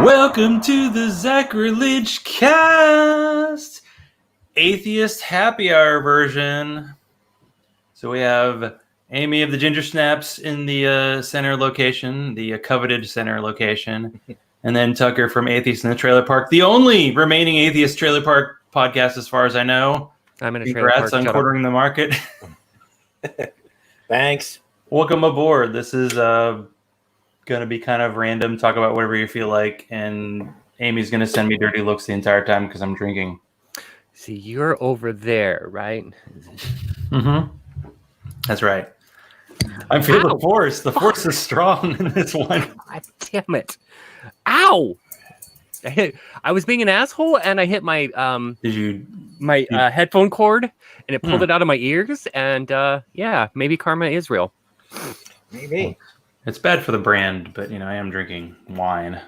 Welcome to the Zachrilege cast, Atheist happy hour version. So we have Amy of the Ginger Snaps in the center location, the coveted center location, and then Tucker from Atheist in the Trailer Park, the only remaining Atheist Trailer Park podcast as far as I know. I'm in a trailer park. Congrats on cornering the market. Thanks. Welcome aboard. This is going to be kind of random. Talk about whatever you feel like, and Amy's going to send me dirty looks the entire time because I'm drinking. See, you're over there, right? Mm-hmm. That's right. I feel the force. The force is strong in this one. God damn it! Ow! I was being an asshole, and I hit my headphone cord, and it pulled it out of my ears. And yeah, maybe karma is real. Maybe. It's bad for the brand, but I am drinking wine.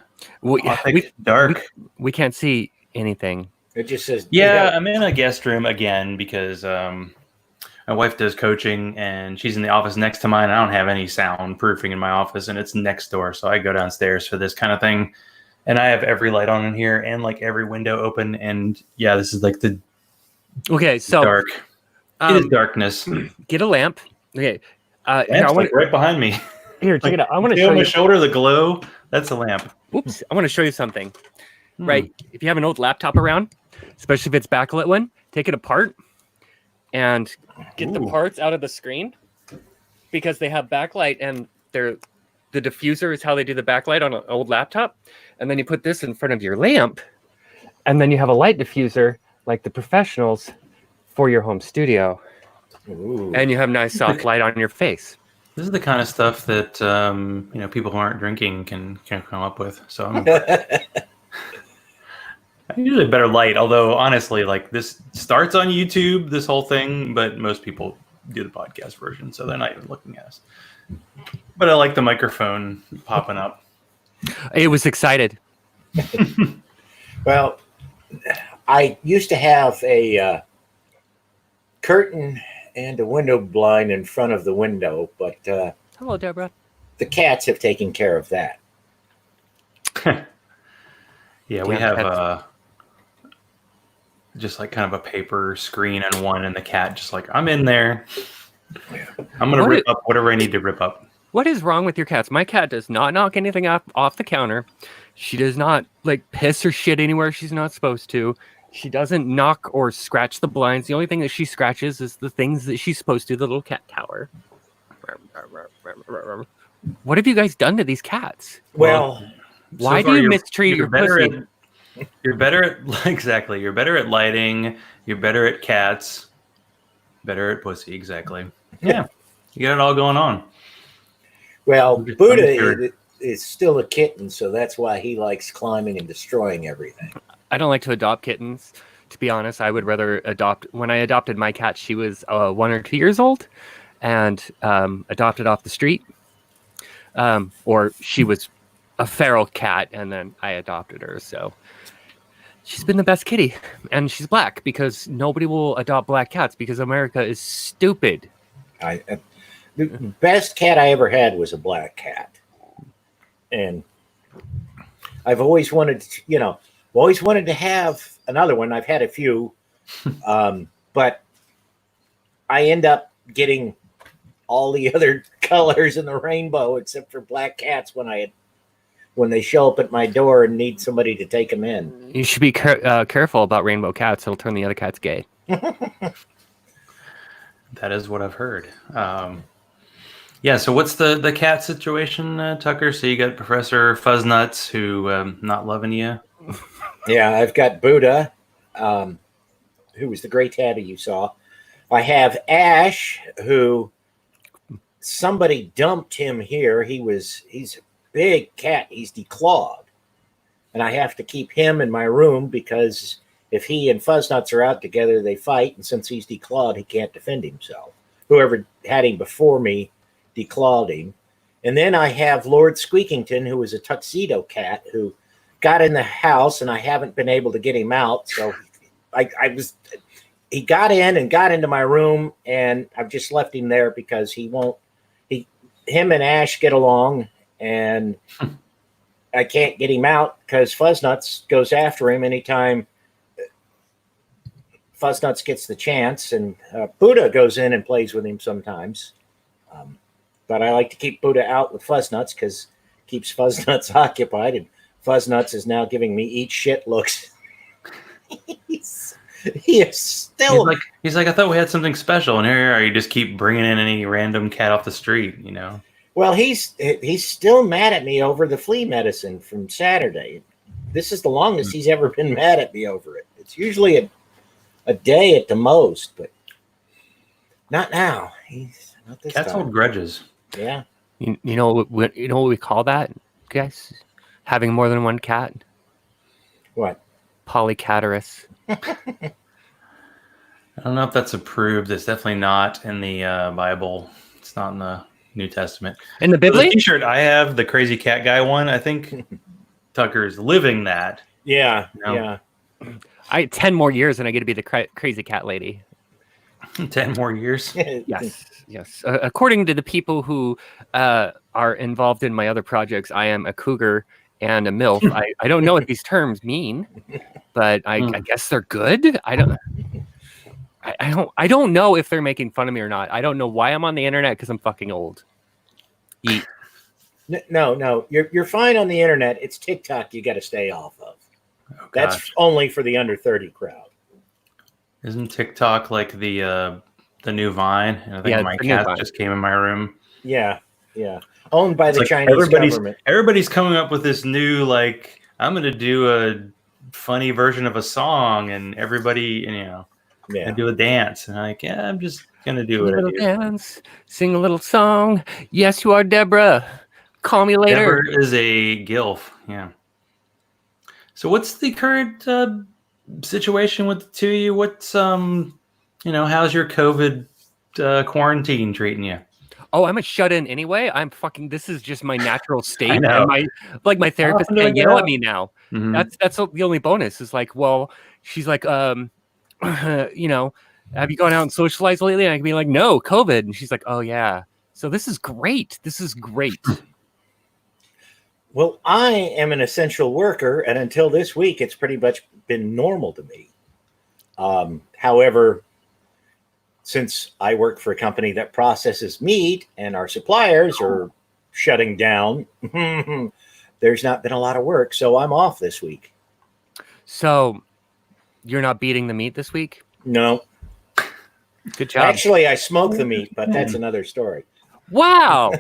Dark. We can't see anything. It just says. Yeah, I'm in a guest room again because my wife does coaching, and she's in the office next to mine. I don't have any soundproofing in my office, and it's next door, so I go downstairs for this kind of thing. And I have every light on in here, and like every window open. And yeah, this is like the dark. It is darkness. Get a lamp. Okay, lamp's right behind me. Here, check it out. I want to show you. My shoulder, the glow. That's a lamp. Oops! I want to show you something. Right, if you have an old laptop around, especially if it's backlit one, take it apart and get the parts out of the screen because they have backlight, and the diffuser is how they do the backlight on an old laptop. And then you put this in front of your lamp, and then you have a light diffuser like the professionals for your home studio. Ooh. And you have nice soft light on your face. This is the kind of stuff that people who aren't drinking can come up with. So I'm usually better light. Although honestly, like this starts on YouTube, this whole thing, but most people do the podcast version, so they're not even looking at us. But I like the microphone popping up. It was excited. Well, I used to have a curtain and a window blind in front of the window, but hello, Deborah. The cats have taken care of that. Yeah, we have just like kind of a paper screen and one, and the cat just like, I'm in there. I'm going to rip up whatever I need to rip up. What is wrong with your cats? My cat does not knock anything off the counter. She does not like piss or shit anywhere she's not supposed to. She doesn't knock or scratch the blinds. The only thing that she scratches is the things that she's supposed to, the little cat tower. What have you guys done to these cats? Well, why do you mistreat your pussy? You're better at exactly. You're better at lighting. You're better at cats. Better at pussy. Exactly. Yeah, you got it all going on. Well, Buddha is still a kitten, so that's why he likes climbing and destroying everything. I don't like to adopt kittens. To be honest, I would rather adopt. When I adopted my cat, she was 1 or 2 years old, and adopted off the street. Or she was a feral cat, and then I adopted her. So she's been the best kitty, and she's black because nobody will adopt black cats because America is stupid. The best cat I ever had was a black cat, and I've always wanted to have another one. I've had a few, but I end up getting all the other colors in the rainbow except for black cats when they show up at my door and need somebody to take them in. You should be careful about rainbow cats. It'll turn the other cats gay. That is what I've heard. Yeah, so what's the cat situation, Tucker? So you got Professor Fuzznuts who not loving you? Yeah, I've got Buddha, who was the gray tabby you saw. I have Ash, who somebody dumped him here. He's a big cat. He's declawed. And I have to keep him in my room because if he and Fuzznuts are out together, they fight. And since he's declawed, he can't defend himself. Whoever had him before me declawed him. And then I have Lord Squeakington, who is a tuxedo cat who got in the house, and I haven't been able to get him out. So he got in and got into my room, and I've just left him there because him and Ash get along, and I can't get him out because Fuzznuts goes after him anytime Fuzznuts gets the chance, and Buddha goes in and plays with him sometimes. But I like to keep Buddha out with Fuzznuts because it keeps Fuzznuts occupied, and Fuzznuts is now giving me eat shit looks. He is still he's like, I thought we had something special, and here you just keep bringing in any random cat off the street, you know. Well, he's still mad at me over the flea medicine from Saturday. This is the longest he's ever been mad at me over it. It's usually a day at the most, but not now. He's not this Cats time. hold grudges. Yeah. You know what we call that, guys? Having more than one cat? What? Polycaterous. I don't know if that's approved. It's definitely not in the Bible. It's not in the New Testament. In the The Bible? T-shirt I have, the crazy cat guy one. I think Tucker's living that. Yeah. No. Yeah. 10 more years and I get to be the crazy cat lady. 10 more years. Yes. According to the people who are involved in my other projects, I am a cougar and a MILF. I don't know what these terms mean, but I guess they're good. I don't know if they're making fun of me or not. I don't know why I'm on the internet because I'm fucking old. Eat. No. You're fine on the internet. It's TikTok you got to stay off of. Oh, That's gosh. only for the under 30 crowd. Isn't TikTok like the new Vine? And I think Yeah, my the new cat Vine. just came in my room. Yeah. Owned by It's the like Chinese government. Everybody's coming up with this new, like, I'm going to do a funny version of a song, and everybody, Yeah. and do a dance. And I'm like, yeah, I'm just going to do Sing a what I little do. dance, sing a little song. Yes, you are Deborah. Call me later. Deborah is a gilf. Yeah. So what's the current situation with the two of you? What's, how's your COVID quarantine treating you? Oh, I'm a shut-in anyway. This is just my natural state. I know. And my therapist I'm gonna can't get yell at out. me now. Mhm. That's the only bonus. Is like, well, she's like, have you gone out and socialized lately? And I can be like, no, COVID. And she's like, oh yeah. So this is great. Well, I am an essential worker, and until this week, it's pretty much been normal to me. However, since I work for a company that processes meat and our suppliers are shutting down, there's not been a lot of work, so I'm off this week. So you're not beating the meat this week? No. Good job. Actually, I smoke the meat, but that's another story. Wow.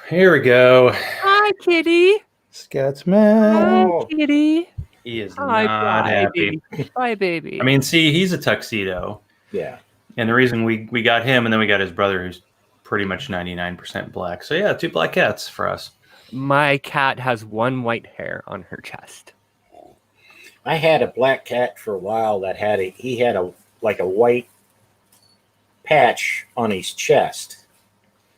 Here we go. Hi, kitty. Scatsman. Oh. Hi, kitty. He is Hi, not happy. baby. Bye, baby. I mean, see, he's a tuxedo. Yeah. And the reason we got him, and then we got his brother, who's pretty much 99% black. So, yeah, 2 black cats for us. my cat has one white hair on her chest. I had a black cat for a while that had a white patch on his chest.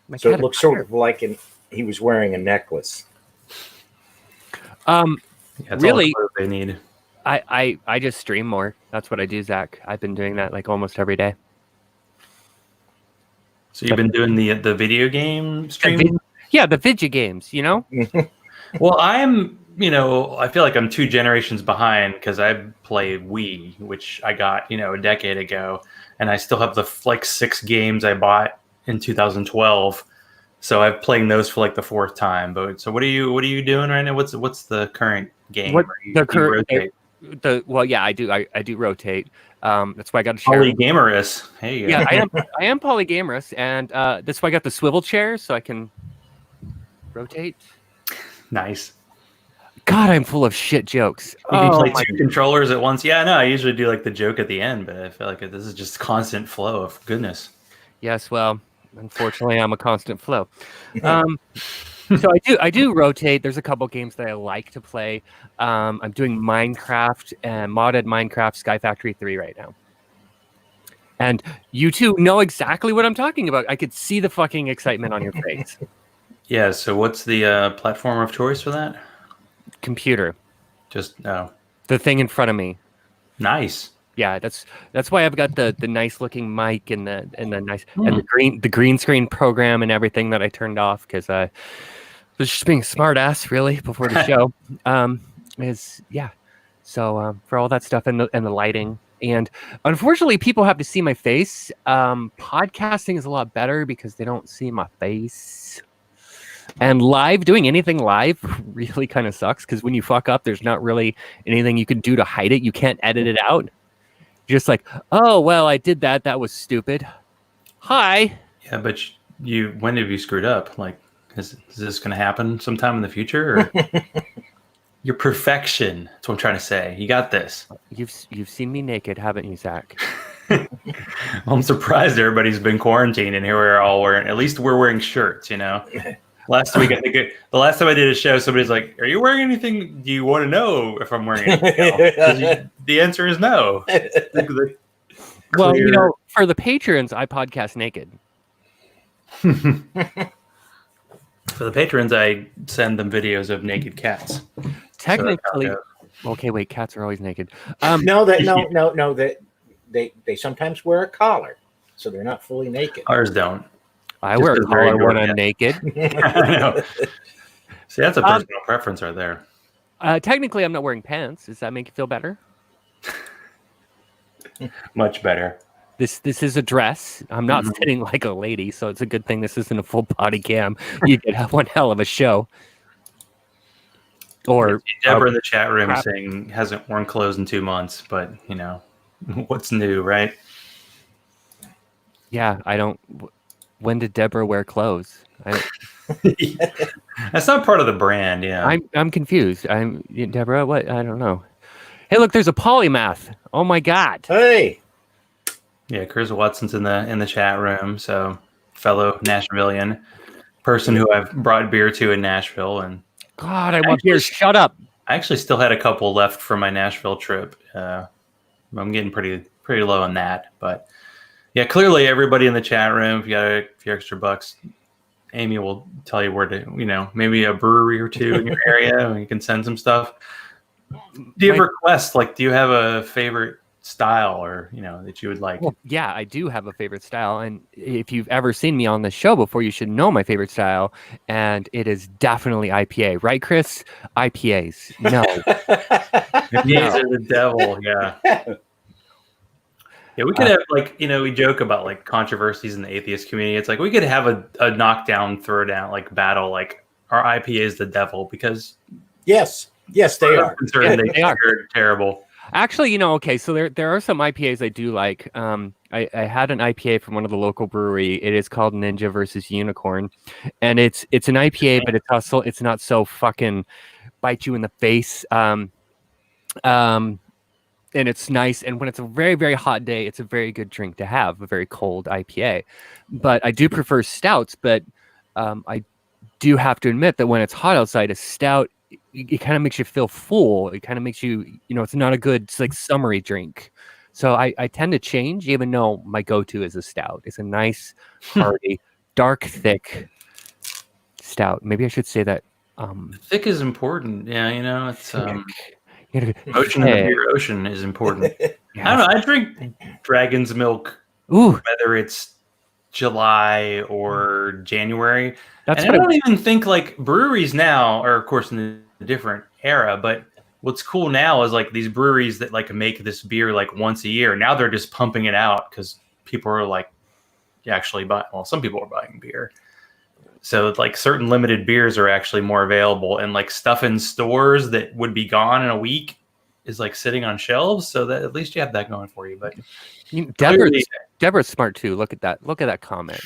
My So cat it looked is sort of like he was wearing a necklace. Yeah, that's Really? all the they need. I just stream more. That's what I do, Zach. I've been doing that like almost every day. So you've been doing the video game streaming? Yeah, the video games, you know? Well, I'm, I feel like I'm 2 generations behind because I play Wii, which I got, a decade ago, and I still have the 6 games I bought in 2012. So I'm playing those for the 4th time. But so what are you doing right now? What's the current game? What where you the rotate? well, yeah, I do rotate. That's why I got a chair. Polygamorous. Hey, Yeah, I am polygamorous, and that's why I got the swivel chair so I can rotate. Nice. God, I'm full of shit jokes. You can play my 2 controllers at once. Yeah, no, I usually do the joke at the end, but I feel like this is just constant flow of goodness. Yes, well, unfortunately, I'm a constant flow. So I do rotate. There's a couple games that I like to play. I'm doing Minecraft and modded Minecraft Sky Factory 3 right now. And you two know exactly what I'm talking about. I could see the fucking excitement on your face. Yeah, so what's the platform of choice for that? Computer, Just, oh, the thing in front of me. nice. Yeah, that's why I've got the nice looking mic and the nice and the green screen program and everything that I turned off because just being a smart ass, really, before the show. So for all that stuff and the lighting, and unfortunately, people have to see my face. Podcasting is a lot better because they don't see my face. And doing anything live really kind of sucks because when you fuck up, there's not really anything you can do to hide it. You can't edit it out. Just like, oh, well, I did that. That was stupid. Hi. Yeah, but when have you screwed up? Like, is this going to happen sometime in the future? Or your perfection. That's what I'm trying to say. You got this. You've seen me naked, haven't you, Zach? I'm surprised everybody's been quarantined and here we're all wearing, at least we're wearing shirts, you know? Last week, I think the last time I did a show, somebody's like, "Are you wearing anything? Do you want to know if I'm wearing anything else?" The answer is no. Well, you know, for the patrons, I podcast naked. For the patrons, I send them videos of naked cats. Technically, okay, wait, cats are always naked. No, that they sometimes wear a collar, so they're not fully naked. Ours don't. I wear a collar when I'm naked. I know. See, that's a personal preference right there. Technically, I'm not wearing pants. Does that make you feel better? Much better. This is a dress. I'm not sitting like a lady, so it's a good thing this isn't a full body cam. You could have one hell of a show. Or Deborah in the chat room saying hasn't worn clothes in 2 months, but you know, what's new, right? Yeah, I don't. When did Deborah wear clothes? Yeah. That's not part of the brand. Yeah, I'm confused. Deborah. What? I don't know. Hey, look, there's a polymath. Oh my God. Hey. Yeah, Chris Watson's in the chat room. So, fellow Nashvilleian person who I've brought beer to in Nashville, and God, I want beer. Shut up. I actually still had a couple left from my Nashville trip. I'm getting pretty low on that, but yeah, clearly everybody in the chat room, if you got a few extra bucks, Amy will tell you where to, you know, maybe a brewery or two in your area, and you can send some stuff. Do you have requests? Like, do you have a favorite style, or you know, that you would like? Well, yeah, I do have a favorite style, and if you've ever seen me on the show before, you should know my favorite style, and it is definitely IPA, right, Chris? IPAs, no. IPAs are the devil, yeah. Yeah, we could have, like, you know, we joke about like controversies in the atheist community. It's like we could have a knockdown, throwdown, like battle, like our IPA is the devil because yes, they are. They are terrible. Actually, you know, okay, so there are some IPAs I do like. I had an IPA from one of the local brewery. It is called Ninja versus Unicorn, and it's an IPA, but it's not so fucking bite you in the face. And it's nice. And when it's a very, very hot day, it's a very good drink to have, a very cold IPA. But I do prefer stouts. But I do have to admit that when it's hot outside, a stout, it kind of makes you feel full. It kind of makes you, you know, it's not a good, it's like summery drink. So I tend to change, even though my go-to is a stout. It's a nice, hearty, dark, thick stout. Maybe I should say that. Thick is important. Yeah, you know, it's... Ocean in the beer ocean is important. Yeah. I don't know. I drink Dragon's Milk, whether it's July or January. I don't even think like breweries now are, of course, in a different era. But what's cool now is like these breweries that like make this beer like once a year. Now they're just pumping it out because people are like actually buying. Well, some people are buying beer. So like certain limited beers are actually more available, and like stuff in stores that would be gone in a week is like sitting on shelves. So that at least you have that going for you. But Deborah's smart too. Look at that. Look at that comment.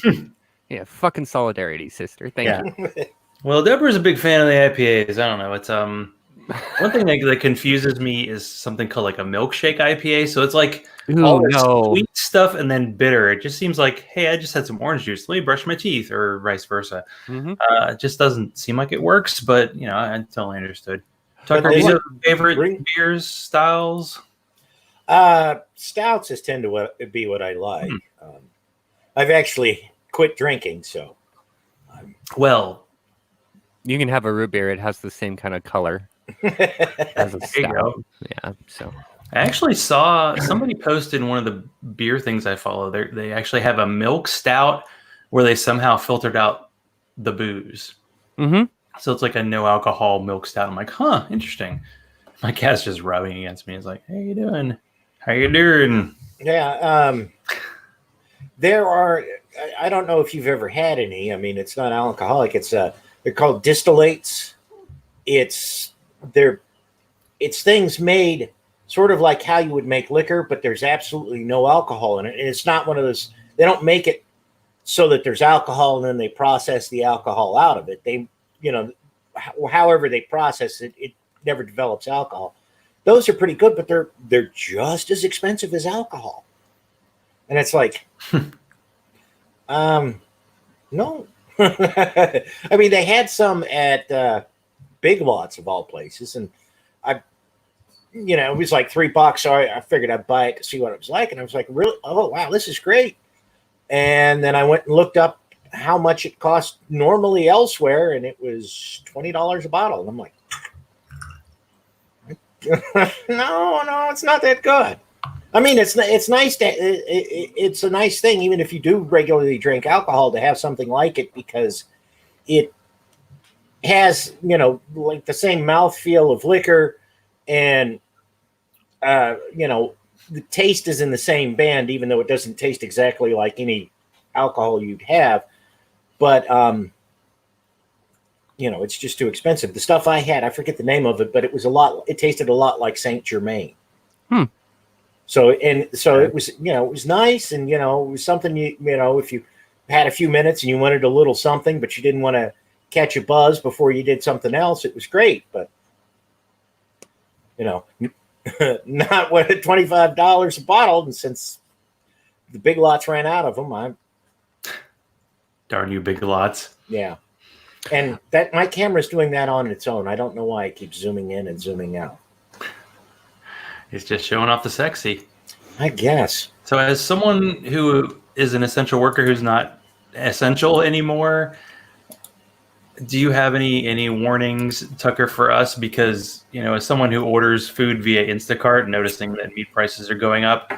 Yeah, fucking solidarity, sister. Thank you. Well, Deborah's a big fan of the IPAs. I don't know. It's one thing that confuses me is something called like a milkshake IPA. So it's like all this sweet stuff and then bitter. It just seems like, hey, I just had some orange juice. Let me brush my teeth, or vice versa. It just doesn't seem like it works. But you know, I totally understood. Tucker, do you have favorite beers, styles? Stouts tend to be what I like. I've actually quit drinking, so. Well, you can have a root beer. It has the same kind of color as a stout. Yeah, so. I actually saw somebody posted in one of the beer things I follow. They actually have a milk stout where they somehow filtered out the booze. So it's like a no alcohol milk stout. I'm like, huh, interesting. My cat's just rubbing against me. It's like, how you doing? How you doing? Yeah. There are, I don't know if you've ever had any. I mean, it's not alcoholic. They're called distillates. It's things made sort of like how you would make liquor, but there's absolutely no alcohol in it. And it's not one of those, they don't make it so that there's alcohol and then they process the alcohol out of it. They, however they process it, it never develops alcohol. Those are pretty good, but they're just as expensive as alcohol. And it's like, no. I mean, they had some at Big Lots of all places, and it was like $3. So I figured I'd buy it to see what it was like, and I was like, really? Oh wow, this is great. And then I went and looked up how much it cost normally elsewhere, and it was $20 a bottle. And I'm like, no, it's not that good. I mean, it's nice it's a nice thing, even if you do regularly drink alcohol, to have something like it, because it has, like the same mouthfeel of liquor, and the taste is in the same band, even though it doesn't taste exactly like any alcohol you'd have. But it's just too expensive. The stuff I had, I forget the name of it, but it tasted a lot like Saint Germain. So it was, it was nice, and it was something if you had a few minutes and you wanted a little something, but you didn't want to catch a buzz before you did something else, it was great. But not what $25 a bottle, and since the Big Lots ran out of them, darn you, Big Lots. Yeah. And that my camera's doing that on its own. I don't know why it keeps zooming in and zooming out. It's just showing off the sexy, I guess. So as someone who is an essential worker who's not essential anymore, do you have any warnings, Tucker, for us? Because, as someone who orders food via Instacart, noticing that meat prices are going up,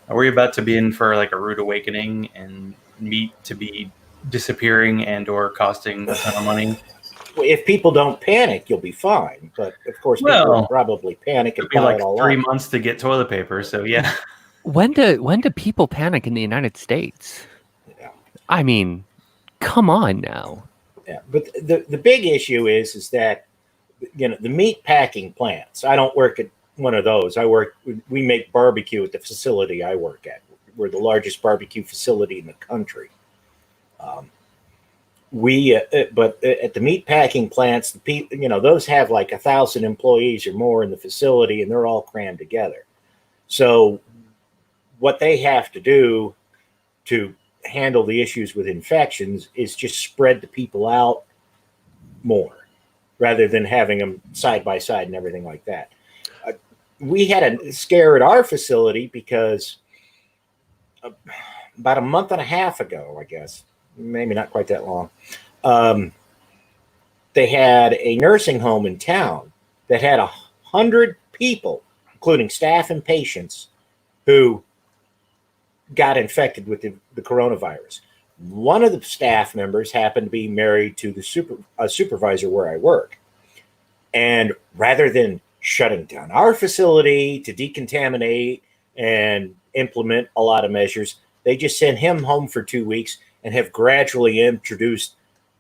are we about to be in for like a rude awakening and meat to be disappearing and or costing a ton of money? If people don't panic, you'll be fine. But of course, people will probably panic and buy it all 3 months to get toilet paper. So yeah. When do people panic in the United States? Yeah. I mean, come on now. Yeah, but the big issue is that the meat packing plants. I don't work at one of those. We make barbecue at the facility I work at. We're the largest barbecue facility in the country. But at the meat packing plants, the people, those have like 1,000 employees or more in the facility, and they're all crammed together. So what they have to do to handle the issues with infections is just spread the people out more, rather than having them side by side and everything like that. We had a scare at our facility because about a month and a half ago, I guess, maybe not quite that long, they had a nursing home in town that had 100 people, including staff and patients, who got infected with the coronavirus. One of the staff members happened to be married to a supervisor where I work. And rather than shutting down our facility to decontaminate and implement a lot of measures, they just sent him home for 2 weeks and have gradually introduced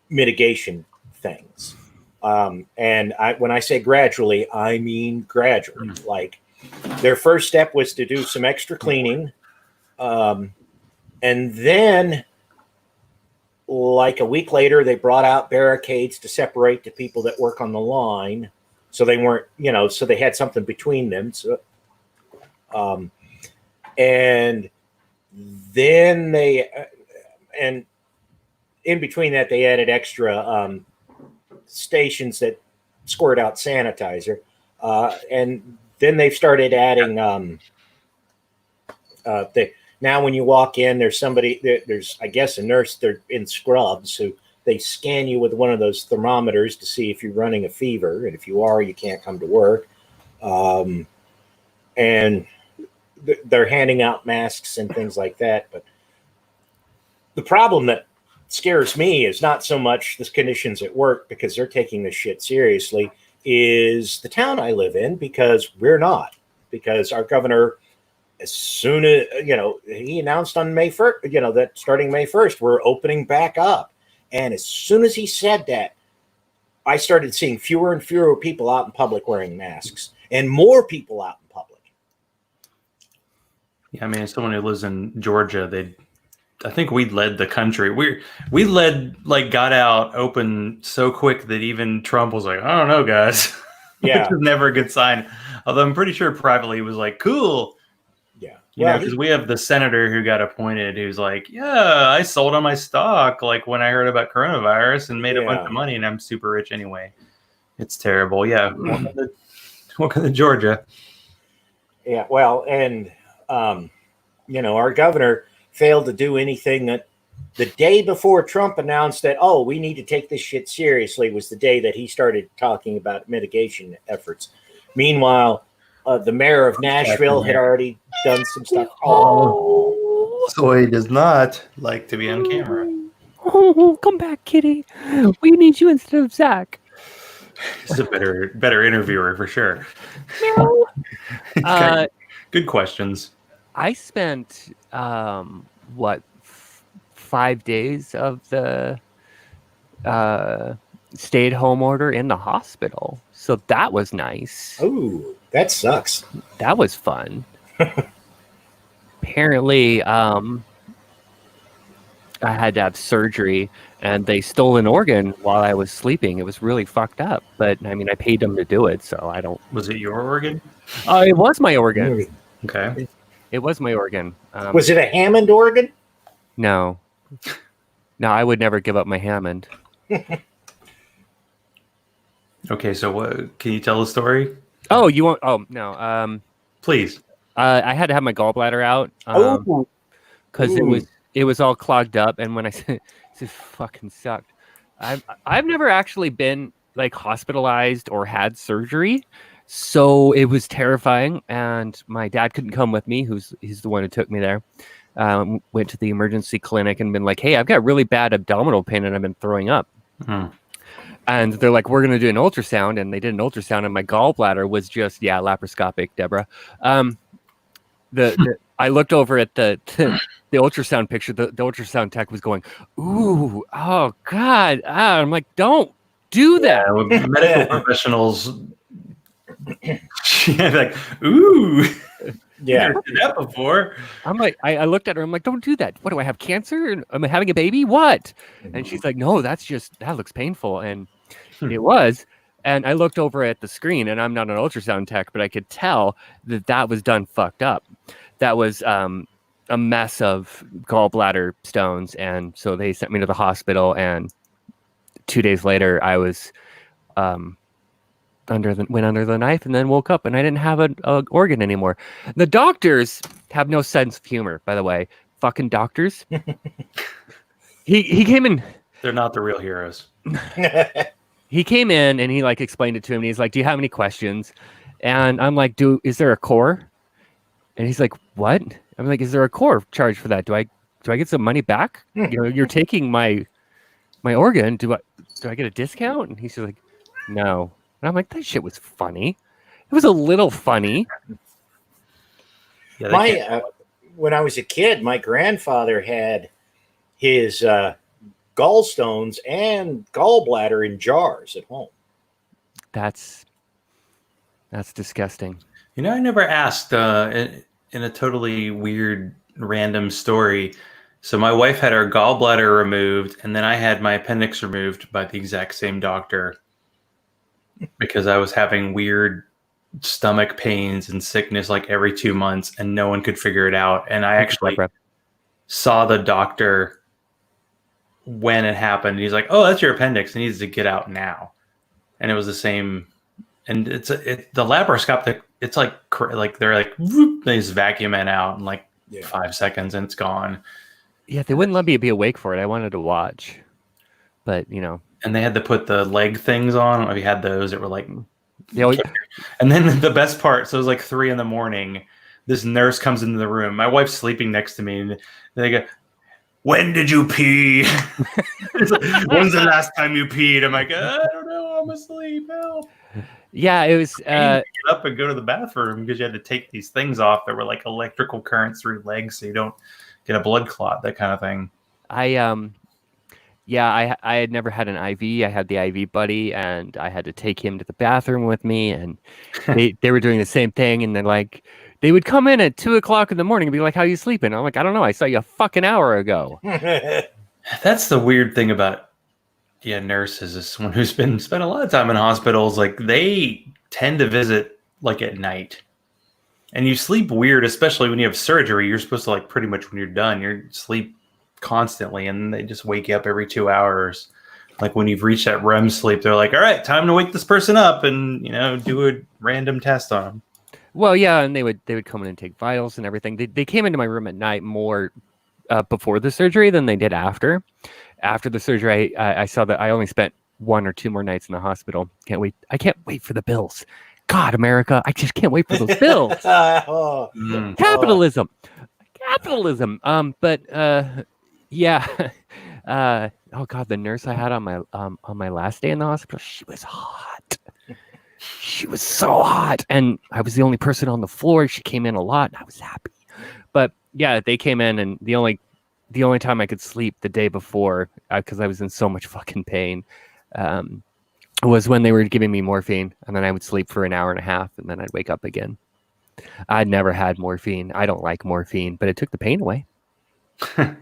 mitigation things. And when I say gradually, I mean gradually. Like, their first step was to do some extra cleaning. And then, like a week later, they brought out barricades to separate the people that work on the line. So they weren't, so they had something between them. So, and then and in between that, they added extra stations that squirt out sanitizer. And then they've started adding, now when you walk in, there's I guess a nurse, they're in scrubs, who they scan you with one of those thermometers to see if you're running a fever. And if you are, you can't come to work. And they're handing out masks and things like that. But the problem that scares me is not so much the conditions at work, because they're taking this shit seriously, is the town I live in, because we're not. Because our governor, as soon as, he announced on May 1st, that starting May 1st, we're opening back up. And as soon as he said that, I started seeing fewer and fewer people out in public wearing masks, and more people out in public. Yeah, I mean, as someone who lives in Georgia, I think we led the country. We led, like, got out open so quick that even Trump was like, I don't know, guys. Yeah. Which is never a good sign. Although I'm pretty sure privately he was like, cool. Yeah. Because we have the senator who got appointed who's like, yeah, I sold on my stock like when I heard about coronavirus and made a bunch of money, and I'm super rich anyway. It's terrible. Yeah. Welcome to Georgia. Yeah. Well, and, our governor failed to do anything. That the day before Trump announced that, we need to take this shit seriously, was the day that he started talking about mitigation efforts. Meanwhile, the mayor of Nashville had already done some stuff. So he does not like to be on camera. Oh, come back, kitty. We need you instead of Zach. He's a better interviewer for sure. Good questions. I spent 5 days of the stay-at-home order in the hospital, so that was nice. Oh, that sucks. That was fun. Apparently, I had to have surgery, and they stole an organ while I was sleeping. It was really fucked up, but I mean, I paid them to do it, so I don't. Was it your organ? It was my organ. Okay. It was my organ. Was it a Hammond organ? No. No, I would never give up my Hammond. Okay, so what? Can you tell the story? Oh, you won't? Oh, no. Please. I had to have my gallbladder out because it was all clogged up, and when I said it fucking sucked. I've never actually been like hospitalized or had surgery, so it was terrifying. And my dad couldn't come with me. He's the one who took me there. Went to the emergency clinic and been like, hey, I've got really bad abdominal pain and I've been throwing up. And they're like, we're going to do an ultrasound. And they did an ultrasound, and my gallbladder was just, laparoscopic, Deborah. I looked over at the ultrasound picture. The ultrasound tech was going, ooh, oh, God. I'm like, don't do that. Yeah, medical professionals, like, ooh. Yeah. Never did that before. I'm like, I looked at her. I'm like, don't do that. What do I have? Cancer? Am I having a baby? What? And she's like, no, that looks painful. And it was. And I looked over at the screen, and I'm not an ultrasound tech, but I could tell that was done fucked up. That was a mess of gallbladder stones. And so they sent me to the hospital. And 2 days later, I was went under the knife, and then woke up, and I didn't have an organ anymore. The doctors have no sense of humor, by the way. Fucking doctors. He came in. They're not the real heroes. He came in and he like explained it to him. And he's like, "Do you have any questions?" And I'm like, "Is there a core?" And he's like, "What?" I'm like, "Is there a core charge for that? Do I get some money back? You're taking my organ. Do I get a discount?" And he's like, "No." And I'm like, that shit was funny. It was a little funny. Yeah, when I was a kid, my grandfather had his gallstones and gallbladder in jars at home. That's disgusting. I never asked in a totally weird, random story. So my wife had her gallbladder removed, and then I had my appendix removed by the exact same doctor, because I was having weird stomach pains and sickness like every 2 months, and no one could figure it out. And I actually saw the doctor when it happened. He's like, "Oh, that's your appendix. It needs to get out now." And it was the same. And the laparoscopic. It's like they're like, whoop, they just vacuum it out in like 5 seconds, and it's gone. Yeah, they wouldn't let me be awake for it. I wanted to watch, but And they had to put the leg things on. I don't know if you had those that were like, Yeah. And then the best part, so it was like 3 a.m. This nurse comes into the room. My wife's sleeping next to me, and they go, when did you pee? It's like, when's the last time you peed? I'm like, I don't know. I'm asleep. Help. Yeah, it was. Get up and go to the bathroom because you had to take these things off that were like electrical currents through your legs so you don't get a blood clot, that kind of thing. I had never had an IV. I had the IV buddy, and I had to take him to the bathroom with me. And they were doing the same thing. And then like they would come in at 2:00 in the morning and be like, "How you sleeping?" I'm like, "I don't know. I saw you a fucking hour ago." That's the weird thing about nurses is someone who's spent a lot of time in hospitals. Like they tend to visit like at night, and you sleep weird, especially when you have surgery. You're supposed to like pretty much when you're done, you sleep constantly, and they just wake you up every 2 hours. Like when you've reached that REM sleep, they're like, "All right, time to wake this person up and do a random test on them." Well, yeah, and they would come in and take vitals and everything. They came into my room at night more before the surgery than they did after. After the surgery, I saw that I only spent 1 or 2 more nights in the hospital. Can't wait. I can't wait for the bills. God, America, I just can't wait for those bills. Capitalism. But yeah. Oh God, the nurse I had on my last day in the hospital, she was hot. She was so hot, and I was the only person on the floor. She came in a lot, and I was happy. But yeah, they came in, and the only time I could sleep the day before, because I was in so much fucking pain, was when they were giving me morphine, and then I would sleep for an hour and a half, and then I'd wake up again. I'd never had morphine. I don't like morphine, but it took the pain away. At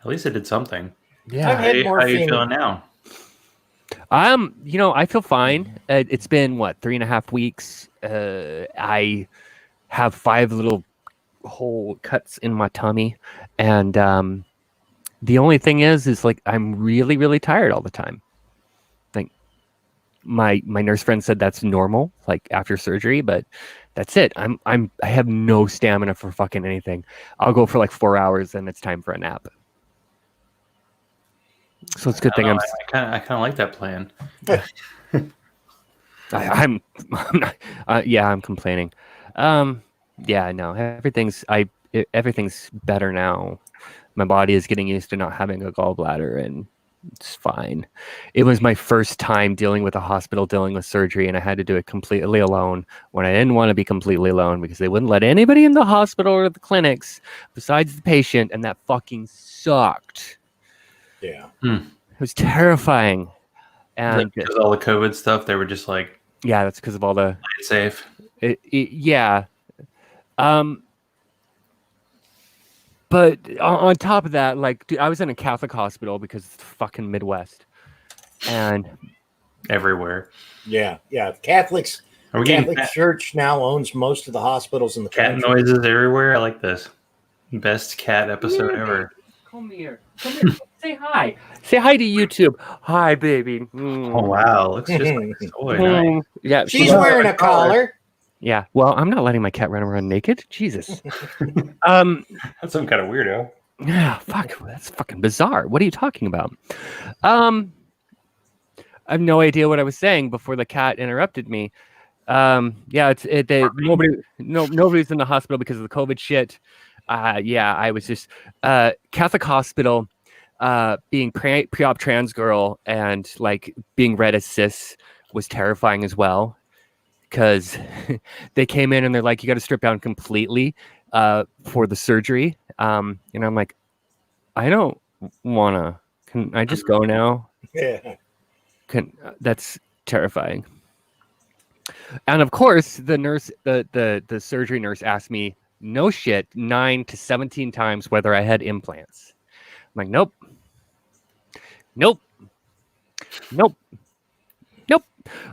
least it did something. Yeah. I've had How are you morphine. feeling now? I feel fine. It's been 3.5 weeks. I have 5 little whole cuts in my tummy, and the only thing is like I'm really, really tired all the time. Like my nurse friend said that's normal, like after surgery, but that's it. I have no stamina for fucking anything. I'll go for like 4 hours and it's time for a nap. So it's a good thing I kind of like that plan. I'm complaining. Yeah, no, everything's better now. My body is getting used to not having a gallbladder, and it's fine. It was my first time dealing with a hospital, dealing with surgery, and I had to do it completely alone when I didn't want to be completely alone because they wouldn't let anybody in the hospital or the clinics besides the patient, and that fucking sucked. Yeah. It was terrifying. And because all the COVID stuff, they were just like, yeah, that's because of all the play it safe. Yeah. But on top of that, like, dude, I was in a Catholic hospital because it's the fucking Midwest, and Everywhere. Yeah. Catholics. Are we getting Catholic Church now owns most of the hospitals in the cat country. noises everywhere? I like this. Best cat episode ever. Come here. Say hi. Say hi to YouTube. Hi, baby. Oh wow, looks just like a toy. Nice. Yeah, She's wearing a collar. Yeah. Well, I'm not letting my cat run around naked. Jesus. That's some kind of weirdo. Yeah. Fuck. That's fucking bizarre. What are you talking about? I have no idea what I was saying before the cat interrupted me. Yeah. Nobody's in the hospital because of the COVID shit. Yeah, I was just Catholic hospital, being pre-op trans girl and like being read as cis was terrifying as well, because they came in and they're like, you got to strip down completely for the surgery, and I'm like, I don't wanna. Can I just go now? Yeah. That's terrifying. And of course, the nurse, the surgery nurse asked me, no shit, 9 to 17 times whether I had implants. I'm like, nope.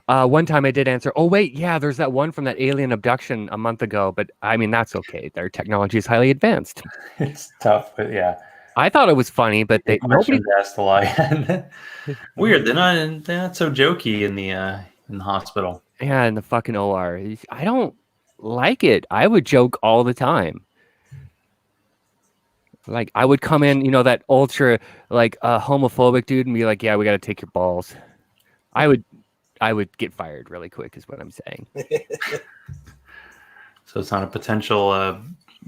One time I did answer, oh wait, yeah, there's that one from that alien abduction a month ago, but I mean, that's okay. Their technology is highly advanced. It's tough, but yeah. I thought it was funny, but nobody asked a lie. Weird. They're not so jokey in the hospital. Yeah, in the fucking OR. I don't like it. I would joke all the time. Like, I would come in, that ultra, like, homophobic dude and be like, yeah, we got to take your balls. I would get fired really quick is what I'm saying. So it's not a potential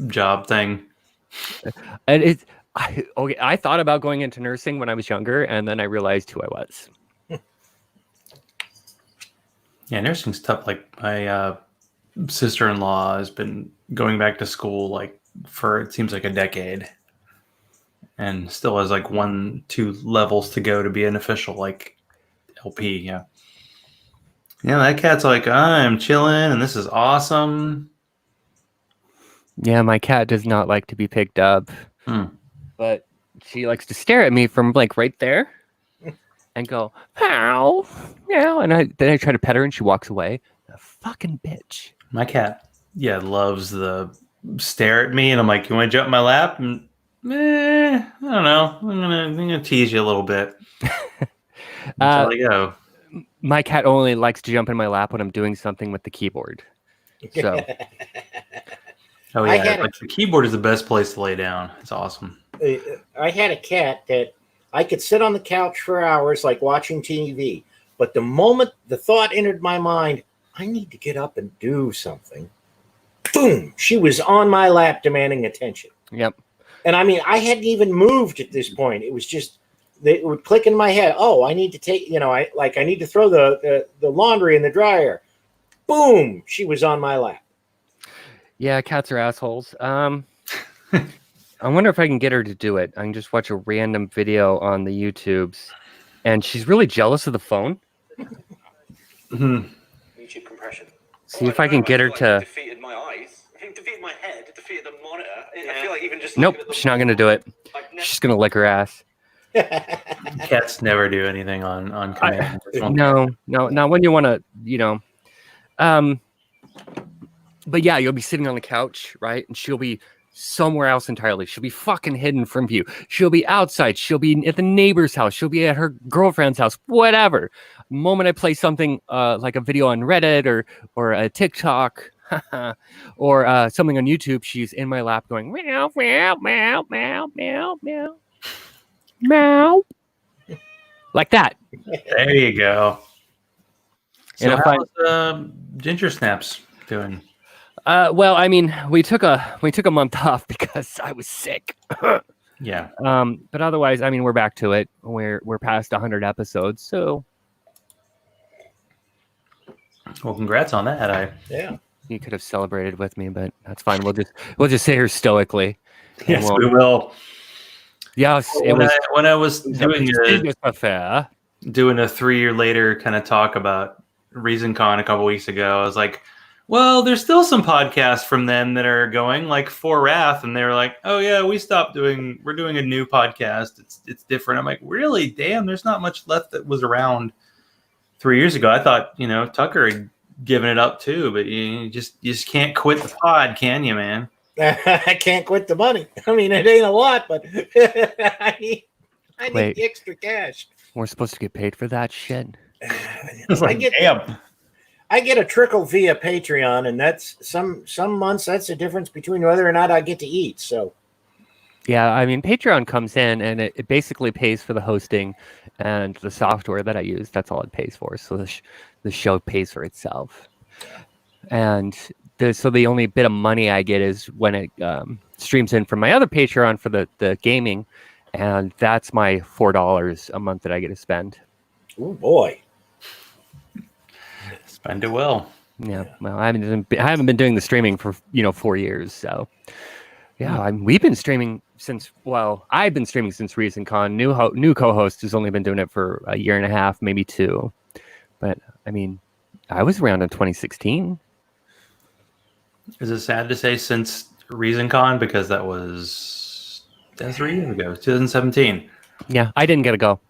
job thing. And I thought about going into nursing when I was younger, and then I realized who I was. Yeah, nursing's tough. Like my sister-in-law has been going back to school like for it seems like a decade, and still has like 1-2 levels to go to be an official like LP. Yeah, yeah. That cat's like, I'm chilling, and this is awesome. Yeah, my cat does not like to be picked up, but she likes to stare at me from like right there and go, "Meow, meow," and then I try to pet her, and she walks away. A fucking bitch. My cat, yeah, loves the stare at me, and I'm like, you want to jump in my lap? And I don't know. I'm gonna tease you a little bit until I go. My cat only likes to jump in my lap when I'm doing something with the keyboard. So, Oh yeah, like the keyboard is the best place to lay down. It's awesome. I had a cat that I could sit on the couch for hours, like watching TV. But the moment the thought entered my mind, I need to get up and do something. Boom! She was on my lap demanding attention. yep. And I mean, I hadn't even moved at this point. It was just, it would click in my head. Oh, I need to take, I need to throw the laundry in the dryer. Boom! She was on my lap. Yeah, cats are assholes. I wonder if I can get her to do it. I can just watch a random video on the YouTubes, and she's really jealous of the phone. YouTube compression. See if I can get her to. Defeated my eyes. I think defeated my head. Defeated the monitor. I feel like even just. Nope, she's not gonna do it. She's gonna lick her ass. Cats never do anything on command. No, not when you want to, But yeah, you'll be sitting on the couch, right? And she'll be somewhere else entirely. She'll be fucking hidden from view. She'll be outside. She'll be at the neighbor's house. She'll be at her girlfriend's house. Whatever. The moment I play something like a video on Reddit or a TikTok or something on YouTube, she's in my lap going meow meow meow meow meow meow meow, like that. There you go. So And how's Ginger Snaps doing? Well, I mean, we took a month off because I was sick. Yeah. But otherwise, I mean, we're back to it. We're past 100 episodes, so Well, congrats on that. Yeah. you could have celebrated with me, but that's fine. We'll just sit here stoically. Yes, we will. Yes, it was when I was doing a fair. doing a 3-year later kind of talk about ReasonCon a couple weeks ago. I was like, well, there's still some podcasts from them that are going, like For Wrath, and they were like, oh yeah, we're doing a new podcast. It's different. I'm like, really? Damn, there's not much left that was around 3 years ago. I thought, Tucker had given it up too, but you just can't quit the pod, can you, man? I can't quit the money. I mean, it ain't a lot, but I need the extra cash. We're supposed to get paid for that shit. Damn. I get a trickle via Patreon, and that's some months that's the difference between whether or not I get to eat. So, yeah, I mean, Patreon comes in and it basically pays for the hosting and the software that I use. That's all it pays for. So the show pays for itself. And so the only bit of money I get is when it streams in from my other Patreon for the gaming, and that's my $4 a month that I get to spend. Oh boy. Spend it well. Yeah, well, I haven't been doing the streaming for 4 years, so yeah, we've been streaming since. Well, I've been streaming since ReasonCon. New co-host has only been doing it for a year and a half, maybe 2. But I mean, I was around in 2016. Is it sad to say since ReasonCon, because that's 3 years ago, 2017. Yeah, I didn't get to go.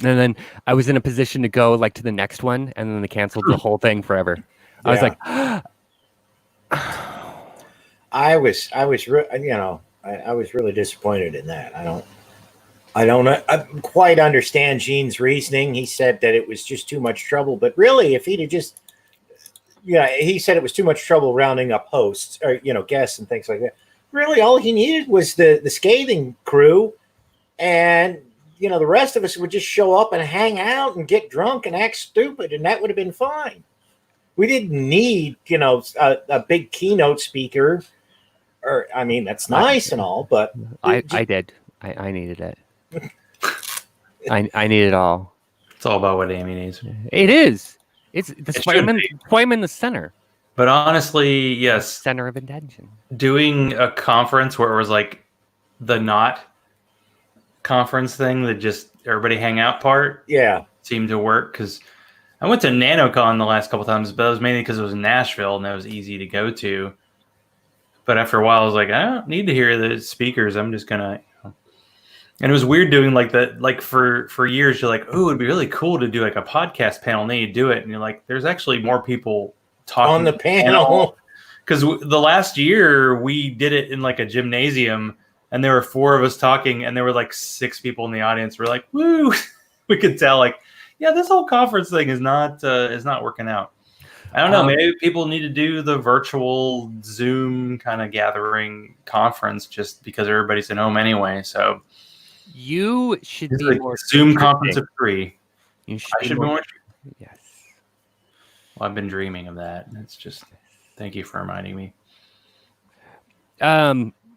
And then I was in a position to go like to the next one, and then they canceled the whole thing forever. I was like, I was really disappointed in that. I don't quite understand Gene's reasoning. He said that it was just too much trouble, but really, if he'd have just, he said it was too much trouble rounding up hosts or guests and things like that. Really, all he needed was the scathing crew, and the rest of us would just show up and hang out and get drunk and act stupid, and that would have been fine. We didn't need, a big keynote speaker Or I mean, that's nice and all, but I did. I needed it. I need it all. It's all about what Amy needs. It is. That's why should I'm in the center. But honestly, yes, Center of attention. doing a conference where it was like the not conference thing, that just everybody hang out part, seemed to work. Because I went to NanoCon the last couple times, but that was mainly because it was in Nashville and that was easy to go to. But after a while, I was like, I don't need to hear the speakers. I'm just gonna. And it was weird doing like that. Like for years, you're like, oh, it'd be really cool to do like a podcast panel. And then you do it, and you're like, there's actually more people talking on the panel. Because the last year we did it in like a gymnasium, and there were 4 of us talking, and there were like 6 people in the audience. We're like, woo! We could tell, like, yeah, this whole conference thing is not working out. I don't know. Maybe people need to do the virtual Zoom kind of gathering conference just because everybody's at home anyway. So you should be like more Zoom conference of 3. I should be more. Yes. Well, I've been dreaming of that. It's just. Thank you for reminding me.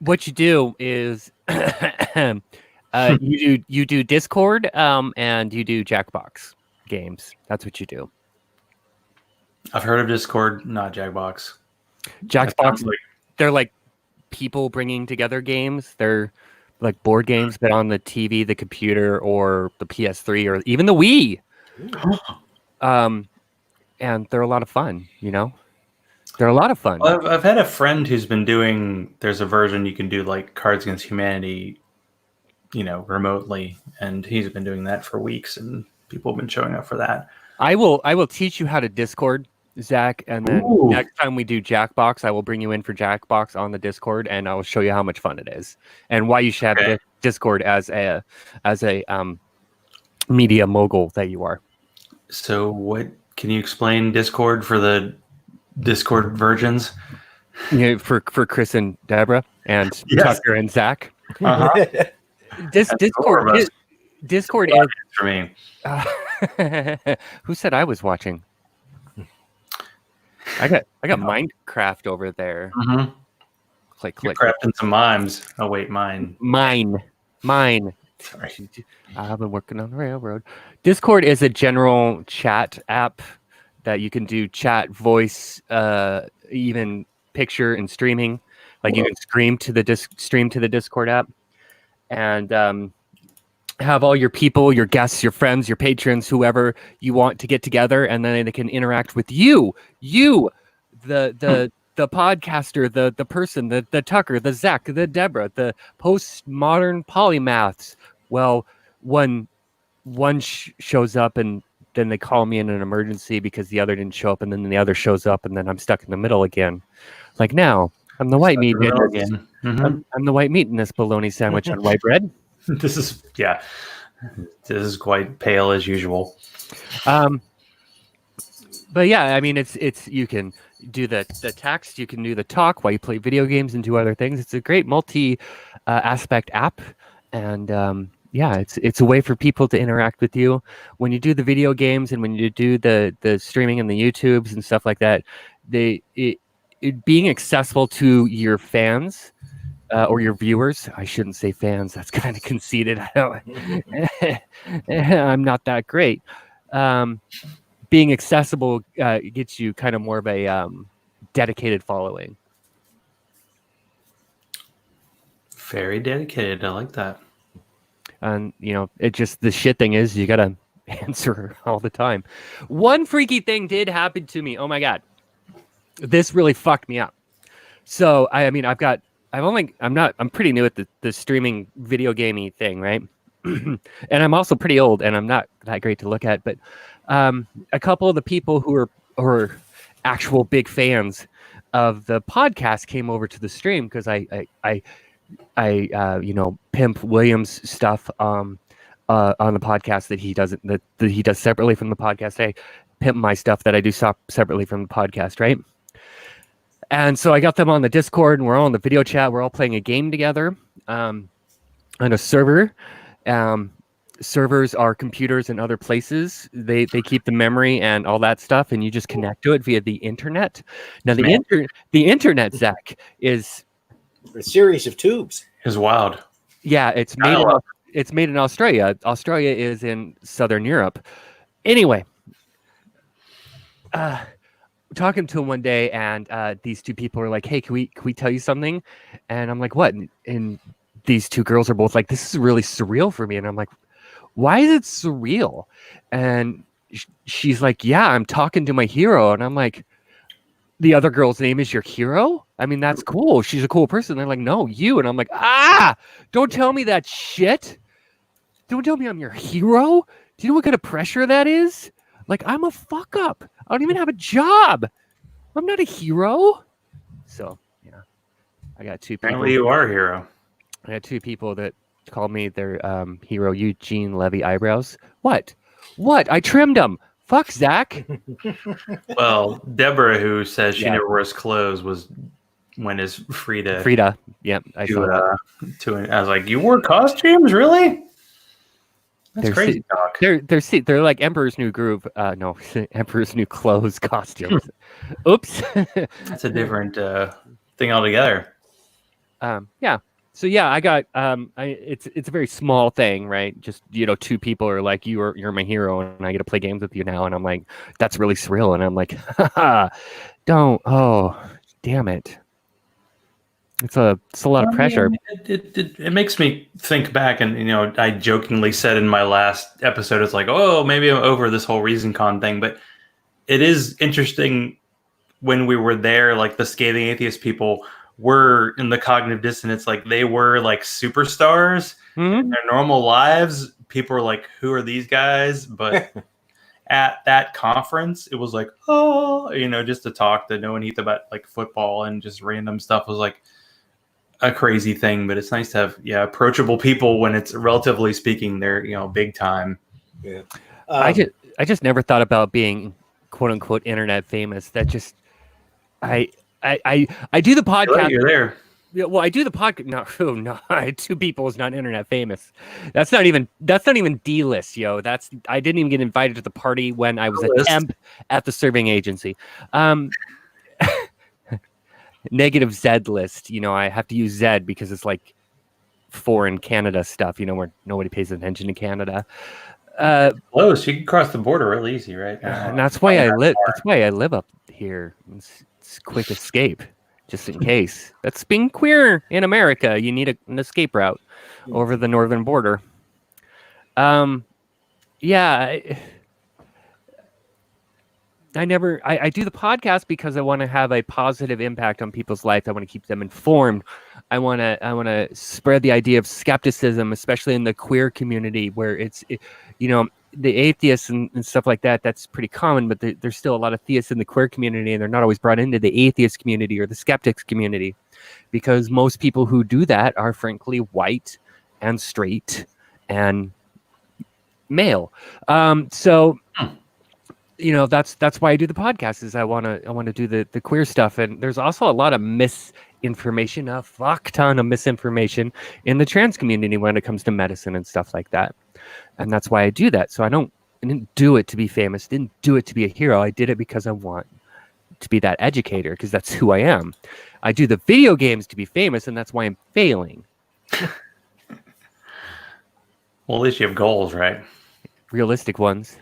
What you do is you do Discord and you do Jackbox games. That's what you do. I've heard of Discord, not Jackbox. Jackbox, they're like people bringing together games. They're like board games, but on the TV, the computer, or the PS3, or even the Wii. And they're a lot of fun, you know? They're a lot of fun. Well, I've had a friend who's been doing, there's a version you can do like Cards Against Humanity, you know, remotely. And he's been doing that for weeks, and people have been showing up for that. I will teach you how to Discord, Zach. And then next time we do Jackbox, I will bring you in for Jackbox on the Discord, and I will show you how much fun it is and why you should have Discord as a media mogul that you are. So what, can you explain Discord for the Discord virgins? You know, for Chris and Deborah and Tucker and Zach. Discord is for me. Who said I was watching? I got Minecraft over there. Mm-hmm. Click. Crafting some mimes. Oh wait, mine. Sorry. I've been working on the railroad. Discord is a general chat app that you can do chat, voice, even picture and streaming. Like you can stream to the Discord app, and have all your people, your guests, your friends, your patrons, whoever you want to get together, and then they can interact with you, the podcaster, the person, the Tucker, the Zach, the Deborah, the postmodern polymaths. Well, one shows up, and then they call me in an emergency because the other didn't show up, and then the other shows up, and then I'm stuck in the middle again. Like now, I'm the white meat again. Mm-hmm. I'm the white meat in this bologna sandwich on white bread. This is quite pale as usual. But yeah, I mean, it's you can do the text, you can do the talk while you play video games and do other things. It's a great multi aspect app, and it's a way for people to interact with you when you do the video games and when you do the streaming and the YouTubes and stuff like that. It being accessible to your fans. Or your viewers. I shouldn't say fans. That's kind of conceited. I'm not that great. Being accessible gets you kind of more of a dedicated following. Very dedicated. I like that. And, you know, it just, the shit thing is you got to answer all the time. One freaky thing did happen to me. Oh my God. This really fucked me up. So, I'm pretty new at the streaming video gaming thing, right? And I'm also pretty old, and I'm not that great to look at. But a couple of the people who are actual big fans of the podcast came over to the stream because I pimp Williams stuff on the podcast that he doesn't that he does separately from the podcast. I pimp my stuff that I do separately from the podcast, right? And so I got them on the Discord, and we're all in the video chat. We're all playing a game together on a server. Servers are computers in other places. They keep the memory and all that stuff, and you just connect to it via the internet. Now, the internet, Zach, is a series of tubes. It's wild. Yeah, it's made in Australia. Australia is in Southern Europe. Anyway, talking to him one day, and these two people are like, "Hey, can we tell you something?" And I'm like, "What?" And these two girls are both like, "This is really surreal for me." And I'm like, "Why is it surreal?" And she's like, "Yeah, I'm talking to my hero." And I'm like, "The other girl's name is your hero? I mean, that's cool. She's a cool person." They're like, "No, you." And I'm like, don't tell me that shit. Don't tell me I'm your hero. Do you know what kind of pressure that is? Like, I'm a fuck up. I don't even have a job. I'm not a hero. So, yeah. I got two people. Apparently you are a hero. I had two people that called me their hero, Eugene Levy eyebrows. What? I trimmed them. Fuck, Zach. Well, Deborah, who says she Yeah. never wears clothes, went as Frida. Yep. I saw that. I was like, you wore costumes, really? That's They're crazy talk. They're like Emperor's New Groove. No, Emperor's New Clothes costumes. Oops. That's a different thing altogether. Yeah. So yeah, I got it's a very small thing, right? Just two people are like, you're my hero, and I get to play games with you now, and I'm like, that's really surreal, and I'm like, don't, damn it. It's a lot of pressure. It makes me think back, and I jokingly said in my last episode, it's like, oh, maybe I'm over this whole ReasonCon thing, but it is interesting when we were there, like the Scathing Atheist people were in the cognitive dissonance, like they were like superstars in their normal lives. People were like, who are these guys? But at that conference, it was like, just to talk to Noah and Heath about like football and just random stuff was like a crazy thing. But it's nice to have approachable people when it's relatively speaking they're big time. Yeah. I just never thought about being quote unquote internet famous. That just I do the podcast. You're there. Yeah, well, I do the podcast. No, two people is not internet famous. That's not even D-list, yo. I didn't even get invited to the party when I was a temp at the serving agency. Negative Z list. I have to use Z because it's like foreign Canada stuff. Where nobody pays attention to Canada. Close. You can cross the border real easy, right? And that's why I live. That's why I live up here. It's quick escape, just in case. That's being queer in America. You need an escape route over the northern border. Yeah. I do the podcast because I want to have a positive impact on people's life. I want to keep them informed. I want to spread the idea of skepticism, especially in the queer community, where the atheists and stuff like that. That's pretty common, but there's still a lot of theists in the queer community, and they're not always brought into the atheist community or the skeptics community, because most people who do that are frankly white and straight and male. So. That's why I do the podcast, is I want to do the queer stuff. And there's also a lot of misinformation, a fuck ton of misinformation in the trans community when it comes to medicine and stuff like that. And that's why I do that. So I didn't do it to be famous, didn't do it to be a hero. I did it because I want to be that educator, because that's who I am. I do the video games to be famous, and that's why I'm failing. Well, at least you have goals, right? Realistic ones.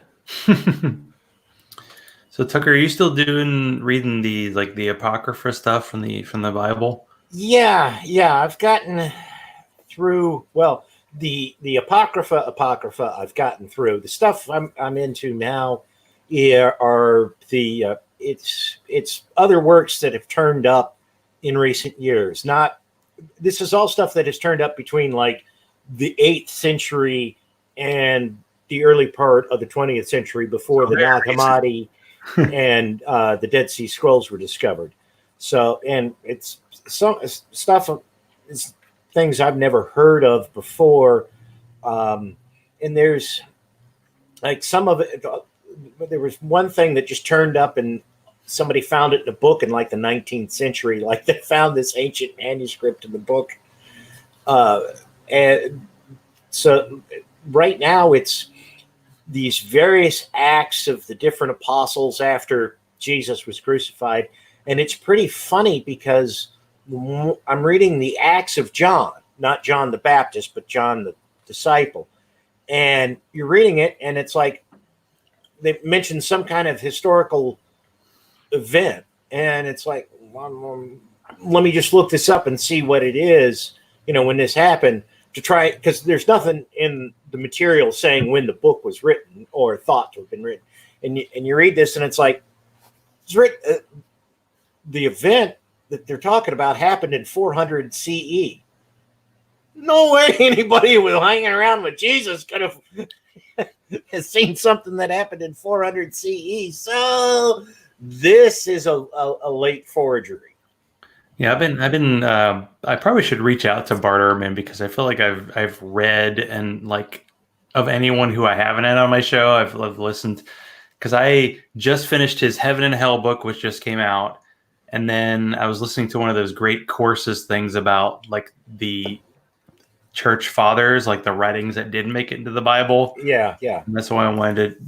So Tucker, are you still reading the Apocrypha stuff from the Bible? Yeah. I've gotten through. Well, the Apocrypha I've gotten through. The stuff I'm into now are the it's other works that have turned up in recent years. This is all stuff that has turned up between like the 8th century and the early part of the 20th century, before the Nag Hammadi and the Dead Sea Scrolls were discovered. So, and it's some stuff, it's things I've never heard of before. And there's like some of it. There was one thing that just turned up, and somebody found it in a book in like the 19th century. Like they found this ancient manuscript in the book. And so right now it's these various acts of the different apostles after Jesus was crucified. And it's pretty funny because I'm reading the Acts of John, not John the Baptist, but John the disciple. And you're reading it, and it's like they mentioned some kind of historical event. And it's like, well, let me just look this up and see what it is, when this happened, to try, because there's nothing in the material saying when the book was written or thought to have been written. And you read this, and it's like, it's written, the event that they're talking about happened in 400 CE. No way anybody who was hanging around with Jesus could have has seen something that happened in 400 CE. So this is a late forgery. Yeah, I probably should reach out to Bart Ehrman, because I feel like I've read, and like, of anyone who I haven't had on my show, I've listened, because I just finished his Heaven and Hell book, which just came out. And then I was listening to one of those great courses things about like the church fathers, like the writings that didn't make it into the Bible. Yeah. And that's why I wanted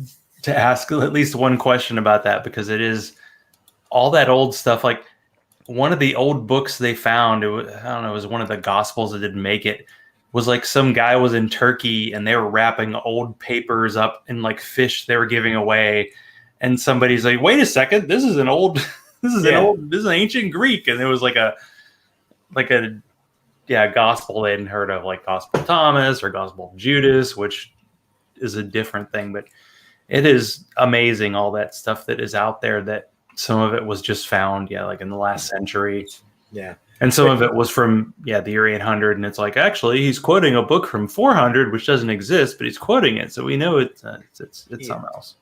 to ask at least one question about that, because it is all that old stuff. Like, one of the old books they found, it was one of the Gospels that didn't make it, was like some guy was in Turkey and they were wrapping old papers up in like fish they were giving away. And somebody's like, wait a second, this is an ancient Greek. And it was like a gospel they hadn't heard of, like Gospel of Thomas or Gospel of Judas, which is a different thing. But it is amazing, all that stuff that is out there, that some of it was just found, like in the last century. Yeah. And some of it was from, the year 800. And it's like, actually, he's quoting a book from 400, which doesn't exist, but he's quoting it. So we know it's something else.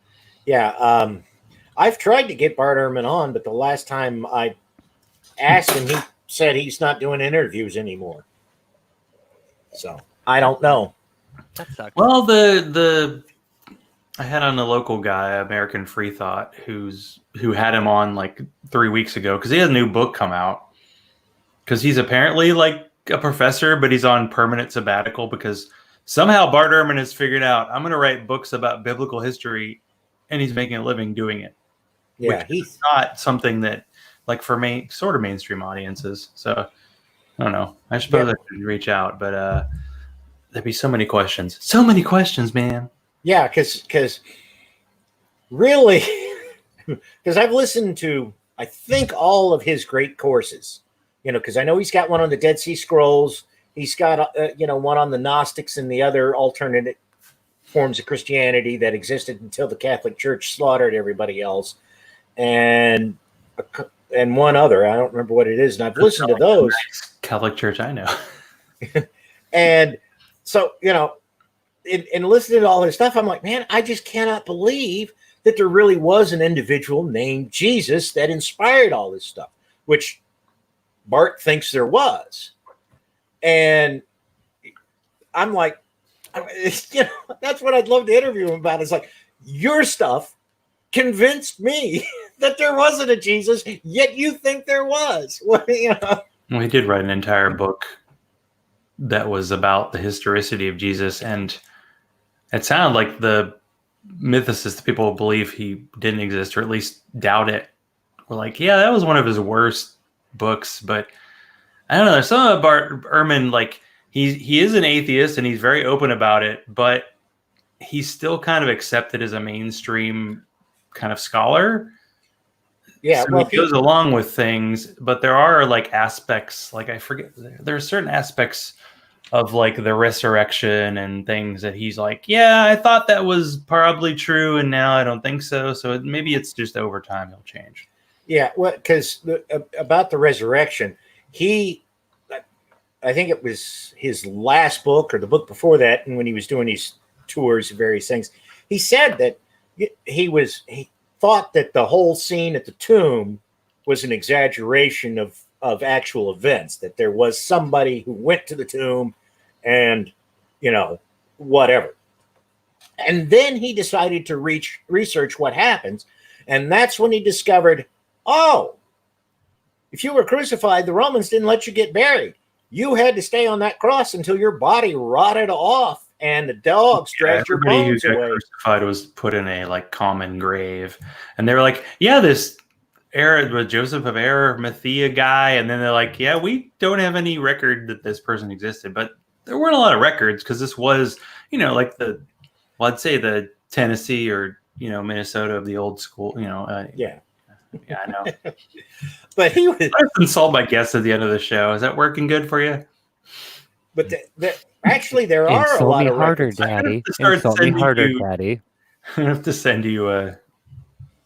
Yeah. I've tried to get Bart Ehrman on, but the last time I asked him, he said he's not doing interviews anymore. So I don't know. That sucks. Well, I had on a local guy, American Free Thought, who had him on like 3 weeks ago, because he had a new book come out. Because he's apparently like a professor, but he's on permanent sabbatical, because somehow Bart Ehrman has figured out, I'm going to write books about biblical history, and he's making a living doing it. Yeah, he's not something that, like, for sort of mainstream audiences. So I don't know. I suppose I should reach out, but there'd be so many questions. So many questions, man. Yeah, because really, because I've listened to, I think, all of his great courses, because I know he's got one on the Dead Sea Scrolls. He's got, one on the Gnostics and the other alternate forms of Christianity that existed until the Catholic Church slaughtered everybody else. And one other, I don't remember what it is. And I've listened to those. Catholic Church, I know. And so, in listening to all this stuff, I'm like, man, I just cannot believe that there really was an individual named Jesus that inspired all this stuff, which Bart thinks there was. And I'm like, that's what I'd love to interview him about. It's like, your stuff convinced me that there wasn't a Jesus, yet you think there was. Well, he did write an entire book that was about the historicity of Jesus, and it sounded like the mythicists, the people who believe he didn't exist, or at least doubt it, were like, yeah, that was one of his worst books. But I don't know, there's some of Bart Ehrman, like, he is an atheist and he's very open about it, but he's still kind of accepted as a mainstream kind of scholar. Yeah, so he goes along with things, but there are like aspects, like I forget, there are certain aspects of like the resurrection and things that he's like, yeah, I thought that was probably true, and now I don't think so. So maybe it's just over time he'll change. Yeah, well, because about the resurrection, I think it was his last book or the book before that, and when he was doing these tours of various things, he said that he thought that the whole scene at the tomb was an exaggeration of actual events, that there was somebody who went to the tomb and, whatever. And then he decided to research what happens. And that's when he discovered, if you were crucified, the Romans didn't let you get buried. You had to stay on that cross until your body rotted off and the dogs dragged your bones away. Crucified was put in a like common grave, and they were like, yeah, this Joseph of Arimathea guy, and then they're like, yeah, we don't have any record that this person existed, but there weren't a lot of records because this was, like I'd say the Tennessee or Minnesota of the old school, Yeah, I know. but he was. I insult my guests at the end of the show. Is that working good for you? But actually, there are a Insult lot me of harder, records. Daddy. to start Insult me sending harder, you- Daddy. I have to send you a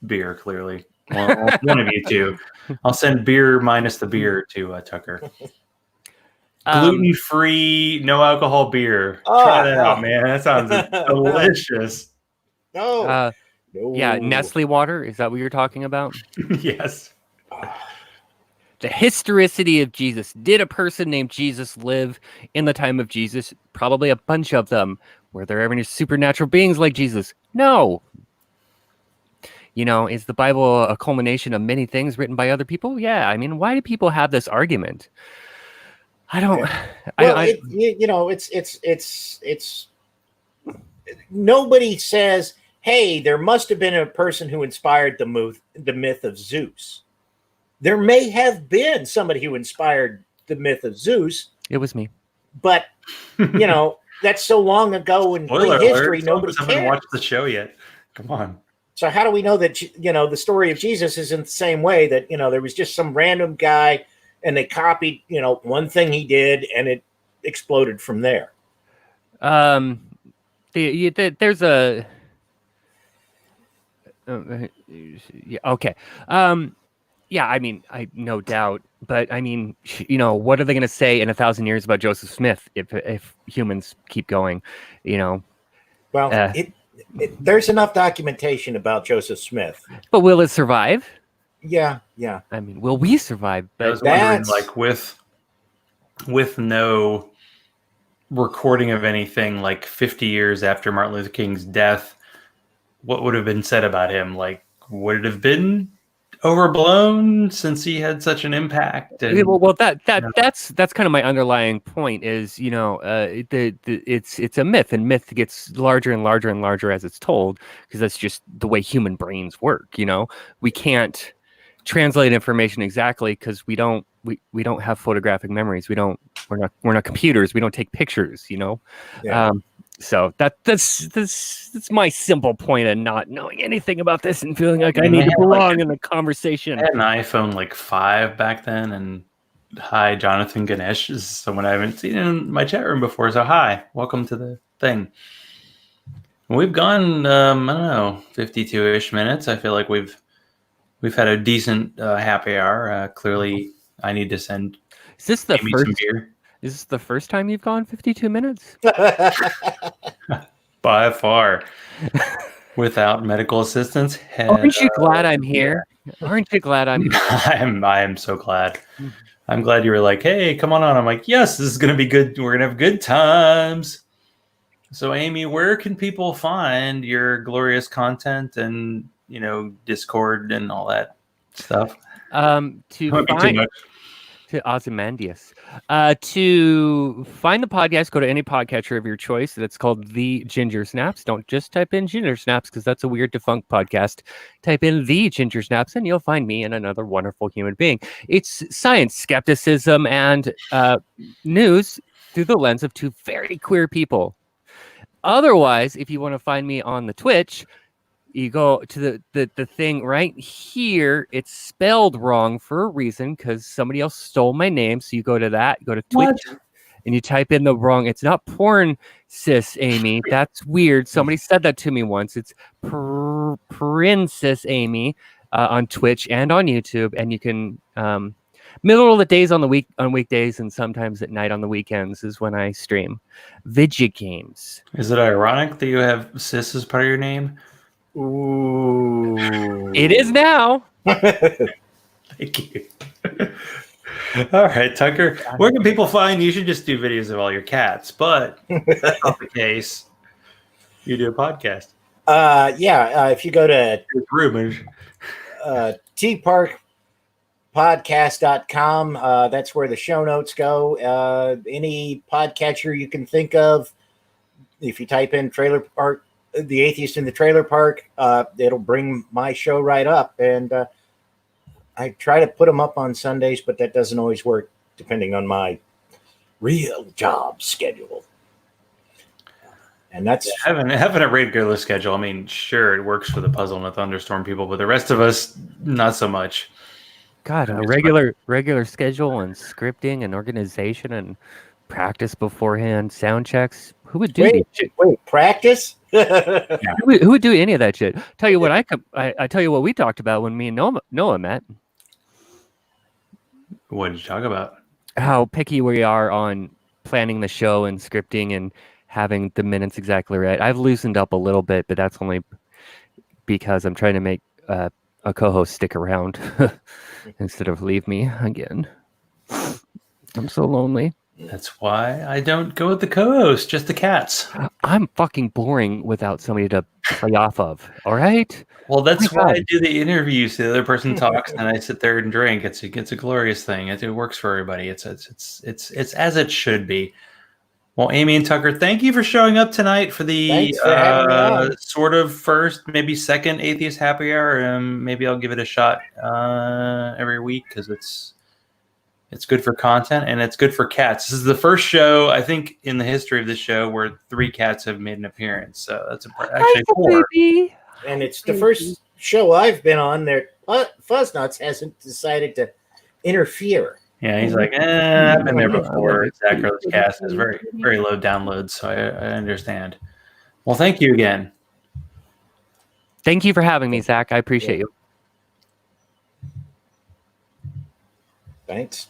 beer, clearly. Well, one of you two. I'll send beer minus the beer to Tucker. Gluten-free, no alcohol beer. Try that out, man. That sounds delicious. No. Yeah, Nestle water. Is that what you're talking about? Yes. The historicity of Jesus. Did a person named Jesus live in the time of Jesus? Probably a bunch of them. Were there ever any supernatural beings like Jesus? No. Is the Bible a culmination of many things written by other people? Yeah. I mean, why do people have this argument? I don't. Well, it's nobody says, hey, there must have been a person who inspired the myth of Zeus. There may have been somebody who inspired the myth of Zeus. It was me. But, that's so long ago in history, nobody haven't watched the show yet. Come on. So how do we know that, the story of Jesus isn't the same way that, there was just some random guy and they copied, one thing he did and it exploded from there? There's a... okay. Yeah, I mean, no doubt. But I mean, what are they going to say in 1,000 years about Joseph Smith if humans keep going? Well, there's enough documentation about Joseph Smith. But will it survive? Yeah. I mean, will we survive? But I was wondering, like, with no recording of anything, like 50 years after Martin Luther King's death, what would have been said about him? Like, would it have been overblown since he had such an impact? And, that's kind of my underlying point is it's a myth, and myth gets larger and larger and larger as it's told, because that's just the way human brains work. We can't translate information exactly because we don't have photographic memories. We're not computers. We don't take pictures. Yeah. So that's my simple point of not knowing anything about this and feeling like I need to belong in the conversation. I had an iPhone like 5 back then, and hi, Jonathan Ganesh is someone I haven't seen in my chat room before. So hi, welcome to the thing. We've gone, I don't know, 52-ish minutes. I feel like we've had a decent happy hour. Clearly, I need to send. Is this the Amy first? Some beer. Is this the first time you've gone 52 minutes? By far. Without medical assistance. Aren't you glad I'm here? Aren't you glad I'm here? I am so glad. I'm glad you were like, hey, come on. I'm like, yes, this is going to be good. We're going to have good times. So, Amy, where can people find your glorious content and, Discord and all that stuff? To Ozymandias. To find the podcast, go to any podcatcher of your choice. That's called The Ginger Snaps. Don't just type in Ginger Snaps because that's a weird defunct podcast. Type in The Ginger Snaps and you'll find me and another wonderful human being. It's science, skepticism, and news through the lens of two very queer people. Otherwise, if you want to find me on the Twitch, you go to the thing right here. It's spelled wrong for a reason because somebody else stole my name. So you go to that, go to Twitch, and you type in the wrong. It's not porn, sis Amy. That's weird. Somebody said that to me once. It's Princess Amy on Twitch and on YouTube, and you can middle of the days on weekdays and sometimes at night on the weekends is when I stream video games. Is it ironic that you have sis as part of your name? Ooh. It is now. Thank you. All right, Tucker. Where can people find you? You should just do videos of all your cats, but that's not the case. You do a podcast. If you go to tparkpodcast.com, that's where the show notes go. Any podcatcher you can think of, if you type in Trailer Park, The Atheist in the Trailer Park, it'll bring my show right up. And I try to put them up on Sundays, but that doesn't always work depending on my real job schedule. And that's having a regular schedule. I mean, sure, it works for the Puzzle and the Thunderstorm people, but the rest of us, not so much. God, a regular schedule and scripting and organization and practice beforehand, sound checks. Who would do these shit? wait, practice? Who would do any of that shit? Tell you what, I tell you what we talked about when me and Noah met. What did you talk about? How picky we are on planning the show and scripting and having the minutes exactly right. I've loosened up a little bit, but that's only because I'm trying to make a co-host stick around instead of leave me again. I'm so lonely. That's why I don't go with the co-host, just the cats. I'm fucking boring without somebody to play off of. All right. Well, that's Oh my why God. I do the interviews. The other person talks, and I sit there and drink. It's a glorious thing. It works for everybody. It's as it should be. Well, Amy and Tucker, thank you for showing up tonight for the Thanks for having me on. sort of first, maybe second Atheist Happy Hour. Maybe I'll give it a shot every week because it's good for content and it's good for cats. This is the first show, I think, in the history of this show where 3 cats have made an appearance. So that's actually 4. Baby. And it's the first show I've been on there. Fuzznuts hasn't decided to interfere. Yeah, he's like, I've been there before. Zachrilege cast is very, very low downloads, so I understand. Well, thank you again. Thank you for having me, Zach. I appreciate you. Thanks.